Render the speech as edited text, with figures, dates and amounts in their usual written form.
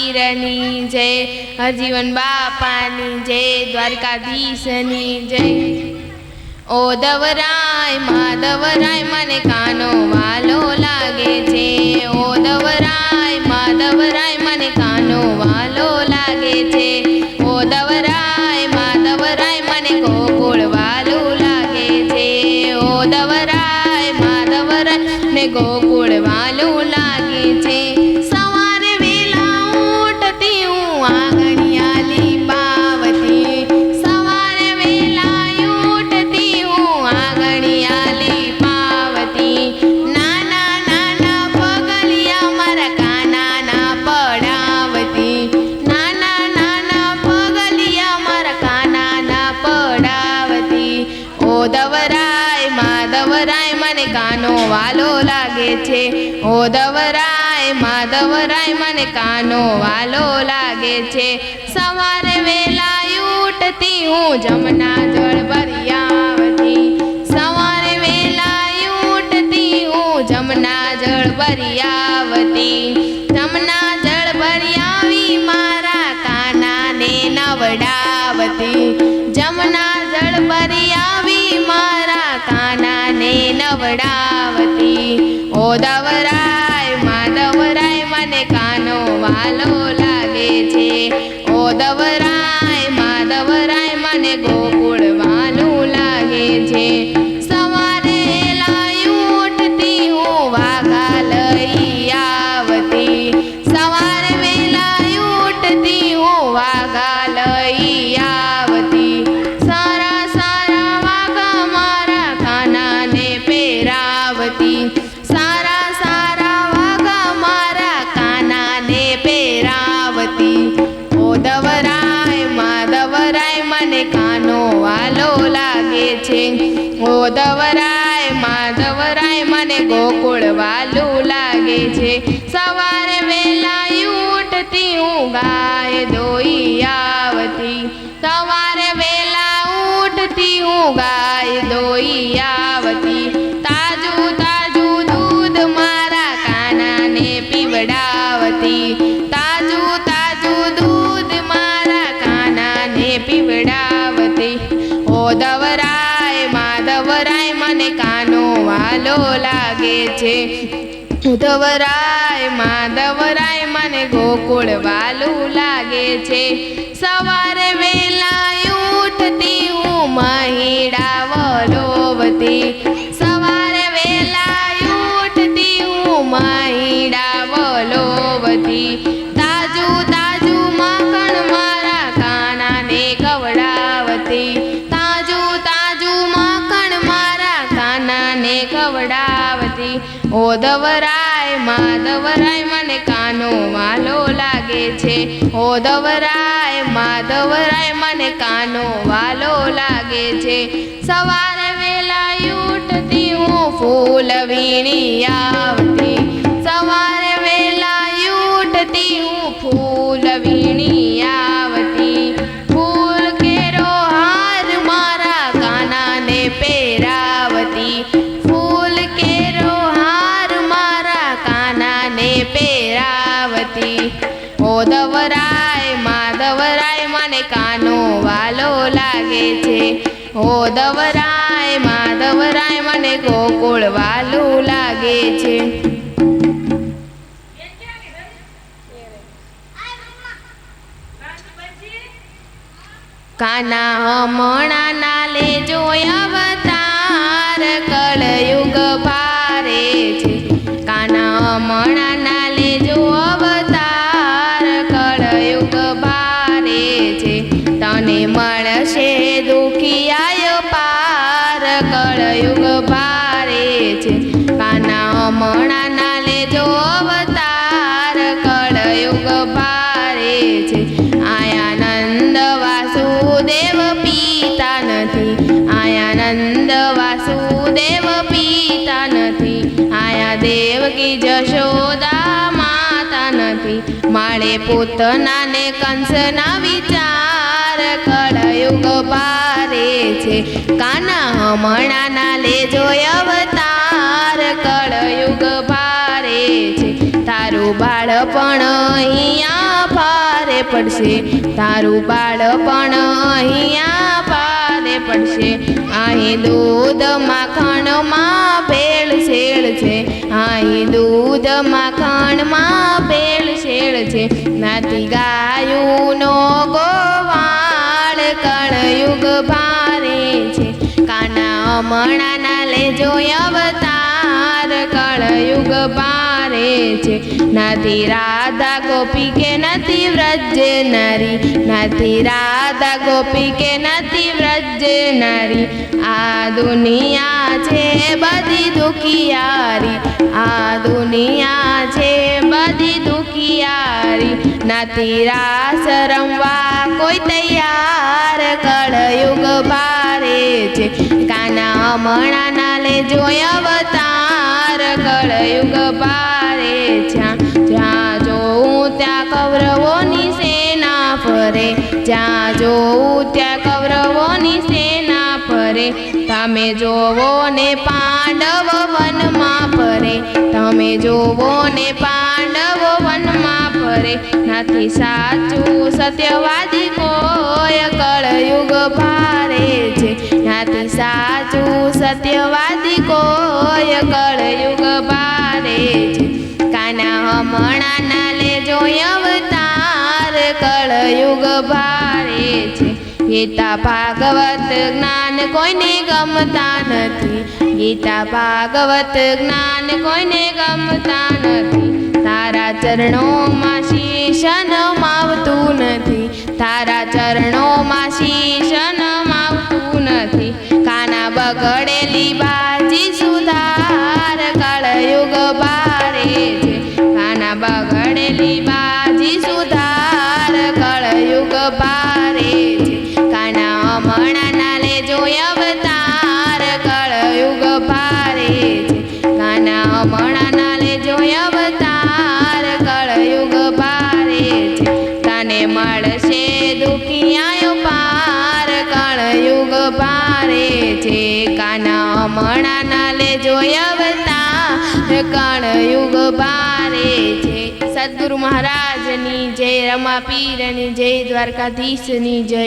महावीरनी जय, हरजीवन बापानी जय, द्वारकाधीशनी जय। ओ दवराय माधवराय मने कानो वालो लागे छे, ओ दवराय माधवराय मने कानो वालो लागे छे, ओ दवराय माधवराय मने गोकुळ वालो लागे छे, ओ दवराय माधवराय ने गोकुळ वालो लागे छे। सवारे वेला उठती हूँ आंगणियाली पावती, सवारे वेला उठती हूँ आंगणियाली पावती, नाना नाना पगलिया मारा काना ना पडावती, नाना नाना पगलिया मारा काना ना पडावती। ओ दवराय माधवराय मने कानो वालो लागे छे, ओ दवराय माधवराय मने कानो वालो लागे छे। सवारे वेला उठती हूँ जमुना जल भरी आवती, सवारे वेला उठती हूँ जमुना जल भरी आवती, जमुना जल भरी आवी मारा काना ने नवडावती, जमुना जल भरी आवी मारा काना ने नवडावती। ओ दवराय माधवराय मने कानो वालो लागे छे, ओ दवराय माधवराय मने गोकुळ वालो लागे छे। सवारे उठती हूँ वाघा लई आवती, सवारे वेला उठती हूँ वाघा लई आवती, सारा सारा वाघा मारा काना ने पेरावती, सारा सारा वाघा मारा काना ने पेरावती। ओ दवराय माधवराय मने कानो वालो लागे छे, ओ दवराय माधवराय मने गोकुळ वालो लागे छे। सवारे वेला उठती हूँ गाय दोई आवती, सवारे वेला उठती हूँ गाय दोई आवती, ताजू ताजू दूध मारा काना ने पीवडावती, ताजू ताजू दूध मारा काना ने पीवडावती। ओ दवराय माधवराय मने कानो वालो लागे छे, दवराय माधवराय मने गोकुळ वालो लागे छे। सवारे वेला उठती हूँ महिड़ा वलोवती, सवारे वेला उठती हूँ महिड़ा वलोवती, ताजू ताजू माखण मारा काना ने खवडावती, ताजू ताजू माखण मारा काना ने खवडावती। ओ दवराय माधवराय मने कानो वालो लागे छे, ओ दवराय माधवराय मने कानो वालो लागे छे। सवारे वेला उठती हूँ फूल वीणी आवती, सवारे वेला उठती हूँ फूल वीणी आवती, फूल केरो हार मारा काना ने पेरावती, फूल केरो हार मारा काना ने पेरावती। ओ दवराय माधवराय मने कानो वालो लागे छे, ओ दवराय माधवराय मने गोकुळ वालो लागे छे। काना हमणा ना लेजो अवतार कलयुग भारे छे, काना हमणा ना लेजो अवतार कलयुग भारे छे, तने मळशे दुखियाय पार कलयुग भारे छे, काना हमणा ना लेजो अवतार कलयुग भारे छे। आया नंद वासुदेव पीता नथी, आया नंद वासुदेव पीता नथी, आया देवकी जशोदा माता नथी, माळे पूतना ने कंसना विचार कलयुग भारे छे, काना हमणा ना लेजो अवतार कलयुग भारे छे, तारू बाळपण अहींया પડશે, તારું બાળપણ અહીંયા ભારે પડશે. અહીં દૂધ માખણમાં ભેળસેળ છે, અહીં દૂધ માખણમાં ભેળસેળ છે. નથી ગાયુંનો ગોવાળ, કળયુગ ભારે છે. કાના હમણાંના લેજો અવતાર, કળયુગ ભારે છે. નથી રાધા ગોપી કે નથી વ્રજ નારી, નથી રાધા ગોપી કે નથી વ્રજ નારી. આ દુનિયા છે બધી દુખિયારી, આ દુનિયા છે બધી દુખિયારી. નથી રાસ રમવા કોઈ તૈયાર, કળયુગ ભારે છે. કાના હમણાંના લેજો અવતાર, કળયુગ ભારે છે. જ્યાં જોઉં ત્યાં કૌરવોની સેના ફરે, જ્યાં જોઉં ત્યાં કૌરવોની સેના ફરે. તમે જોવો ને પાંડવ વનમાં ફરે, તમે જોવો ને પાંડવ વનમાં ફરે. નથી સાચું સત્યવાદી કોઈ, કળયુગ ભારે છે. નથી સાચું સત્યવાદી કોઈ, કળયુગ ભારે છે. કાના હમણાંના લેજો અવતાર, કળયુગ ભારે છે. ગીતા ભાગવત જ્ઞાન કોઈને ગમતા નથી, ગીતા ભાગવત જ્ઞાન કોઈને ગમતા નથી. તારા ચરણોમાં શીશ નમાવતું નથી, તારા ચરણોમાં શીશ નમાવતું નથી. કાના બગડેલી બાજી સુધાર, કળયુગ ભારે છે. કાના બગડેલી બાજી સુધાર, કળયુગ ભારે છે. કાના હમણાંના લેજો અવતાર, કળયુગ ભારે છે. કાના હમણાંના લેજો અવતાર, કળયુગ ભારે છે. તને મળશે દુખિયાયો પાર, કળયુગ ભારે છે. કાના હમણાંના લેજો અવતાર, કળયુગ ભારે છે. સદગુરુ મહારાજની જય, રમા પીરની જય, દ્વારકાધીશની જય.